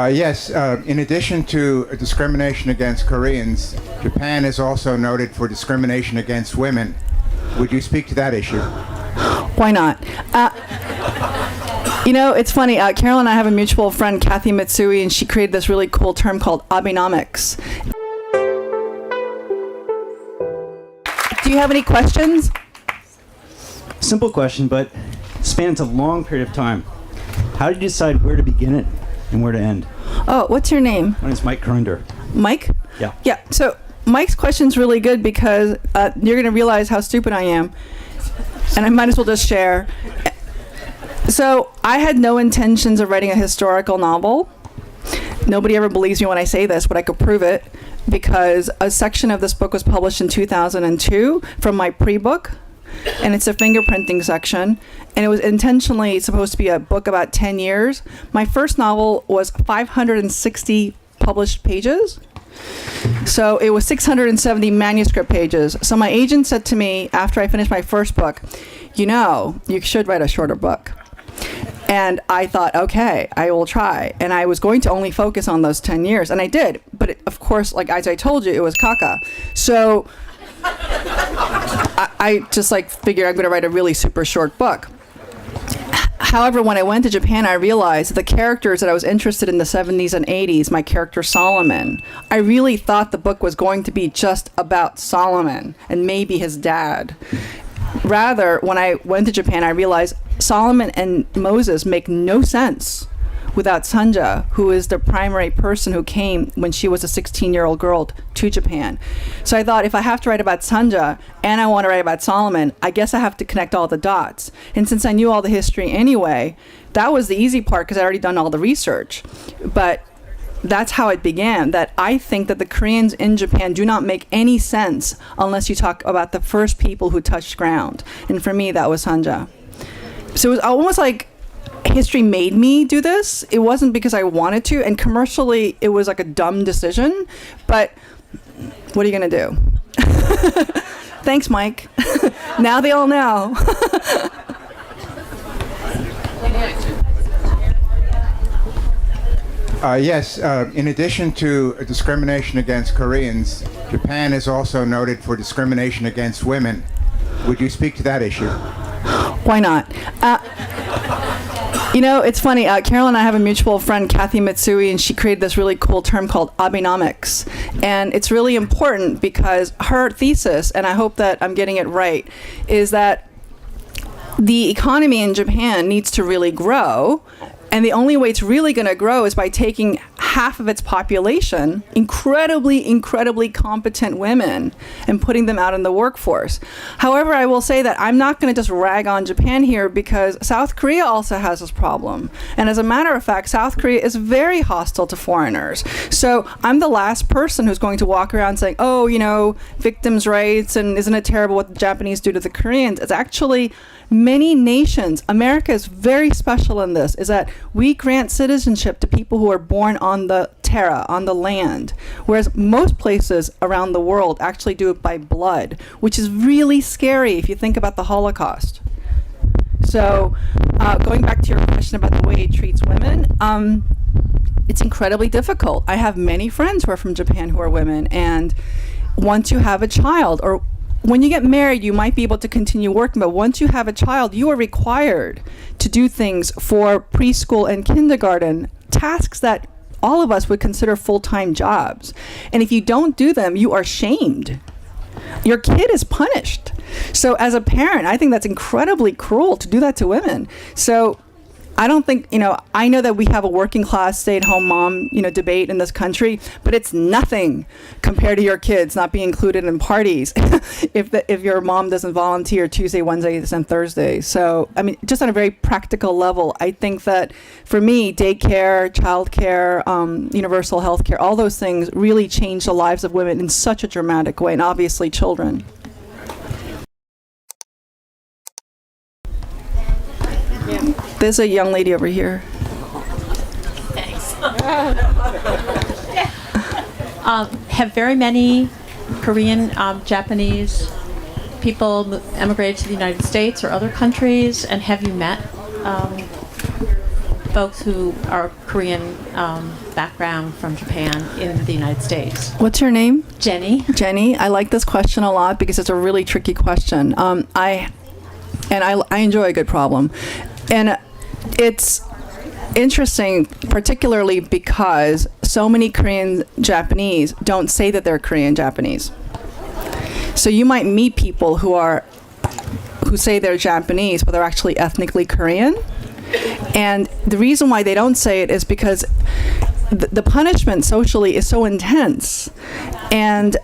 Yes, in addition to discrimination against Koreans, Japan is also noted for discrimination against women. Would you speak to that issue? Why not? It's funny. Carol and I have a mutual friend, Kathy Mitsui, and she created this really cool term called Abenomics. Do you have any questions? Simple question, but spans a long period of time. How did you decide where to begin it and where to end? Oh, what's your name? My name's Mike Krunder. Mike? Yeah. Yeah. So Mike's question's really good because you're going to realize how stupid I am. And I might as well just share. So I had no intentions of writing a historical novel. Nobody ever believes me when I say this, but I could prove it because a section of this book was published in 2002 from my pre-book. And it's a fingerprinting section. And it was intentionally supposed to be a book about 10 years. My first novel was 560 published pages. So it was 670 manuscript pages. So my agent said to me after I finished my first book, you should write a shorter book. And I thought, okay, I will try. And I was going to only focus on those 10 years. And I did. But of course, like as I told you, it was caca. So I just figured I'm going to write a really super short book. However, when I went to Japan, I realized the characters that I was interested in the 70s and 80s, my character Solomon, I really thought the book was going to be just about Solomon and maybe his dad. Rather, when I went to Japan, I realized Solomon and Moses make no sense without Sanja, who is the primary person who came when she was a 16-year-old girl to Japan. So I thought, if I have to write about Sanja and I want to write about Solomon, I guess I have to connect all the dots. And since I knew all the history anyway, that was the easy part because I'd already done all the research. But that's how it began, that I think that the Koreans in Japan do not make any sense unless you talk about the first people who touched ground. And for me, that was Sanja. So it was almost like history made me do this. It wasn't because I wanted to, and commercially it was like a dumb decision, but what are you gonna do? Thanks, Mike. Now they all know. Yes, in addition to discrimination against Koreans, Japan is also noted for discrimination against women. Would you speak to that issue? Why not? It's funny. Carol and I have a mutual friend, Kathy Mitsui, and she created this really cool term called Abenomics. And it's really important because her thesis, and I hope that I'm getting it right, is that the economy in Japan needs to really grow. And the only way it's really going to grow is by taking half of its population, incredibly competent women, and putting them out in the workforce. However, I will say that I'm not going to just rag on Japan here because South Korea also has this problem. And as a matter of fact, South Korea is very hostile to foreigners. So I'm the last person who's going to walk around saying, oh, victims' rights, and isn't it terrible what the Japanese do to the Koreans? It's actually many nations. America is very special in this, is that we grant citizenship to people who are born on the terra, on the land, whereas most places around the world actually do it by blood, which is really scary if you think about the Holocaust. So going back to your question about the way it treats women, it's incredibly difficult. I have many friends who are from Japan who are women, and once you have a child, or when you get married, you might be able to continue working, but once you have a child, you are required to do things for preschool and kindergarten, tasks that all of us would consider full-time jobs. And if you don't do them, you are shamed. Your kid is punished. So as a parent, I think that's incredibly cruel to do that to women. So I don't think, I know that we have a working class stay-at-home mom, debate in this country, but it's nothing compared to your kids not being included in parties if your mom doesn't volunteer Tuesday, Wednesdays, and Thursdays. So, just on a very practical level, I think that for me, daycare, childcare, universal health care, all those things really change the lives of women in such a dramatic way, and obviously children. There's a young lady over here. Thanks. Have very many Korean, Japanese people emigrated to the United States or other countries, and have you met folks who are Korean background from Japan in the United States? What's your name? Jenny. Jenny, I like this question a lot because it's a really tricky question. I enjoy a good problem. And it's interesting, particularly because so many Korean Japanese don't say that they're Korean Japanese. So you might meet people who say they're Japanese, but they're actually ethnically Korean. And the reason why they don't say it is because the punishment socially is so intense. And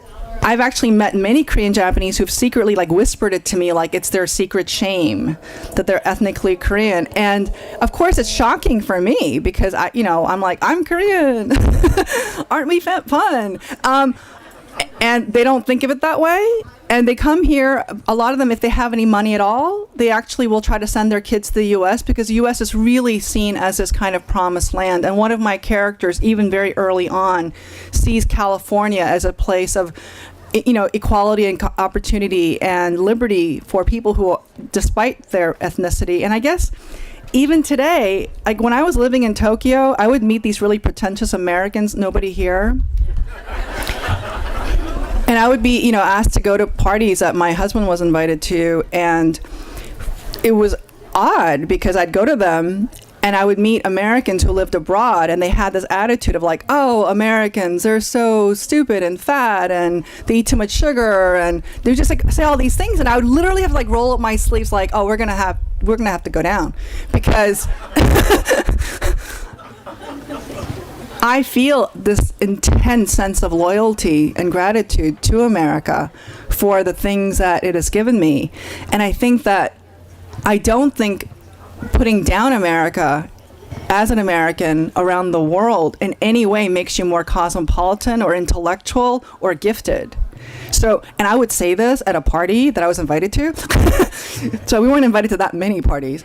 I've actually met many Korean Japanese who've secretly whispered it to me like it's their secret shame that they're ethnically Korean. And of course it's shocking for me because I'm like, I'm Korean. Aren't we fun? And they don't think of it that way. And they come here, a lot of them, if they have any money at all, they actually will try to send their kids to the U.S. because the U.S. is really seen as this kind of promised land. And one of my characters, even very early on, sees California as a place of equality and opportunity and liberty for people who, despite their ethnicity. And I guess even today, when I was living in Tokyo, I would meet these really pretentious Americans, nobody here. And I would be, asked to go to parties that my husband was invited to, and it was odd because I'd go to them and I would meet Americans who lived abroad, and they had this attitude of oh, Americans, they're so stupid and fat, and they eat too much sugar, and they would just say all these things, and I would literally have to roll up my sleeves oh, we're gonna have to go down because I feel this intense sense of loyalty and gratitude to America for the things that it has given me. And I think that I don't think putting down America as an American around the world in any way makes you more cosmopolitan or intellectual or gifted. So, and I would say this at a party that I was invited to. So we weren't invited to that many parties.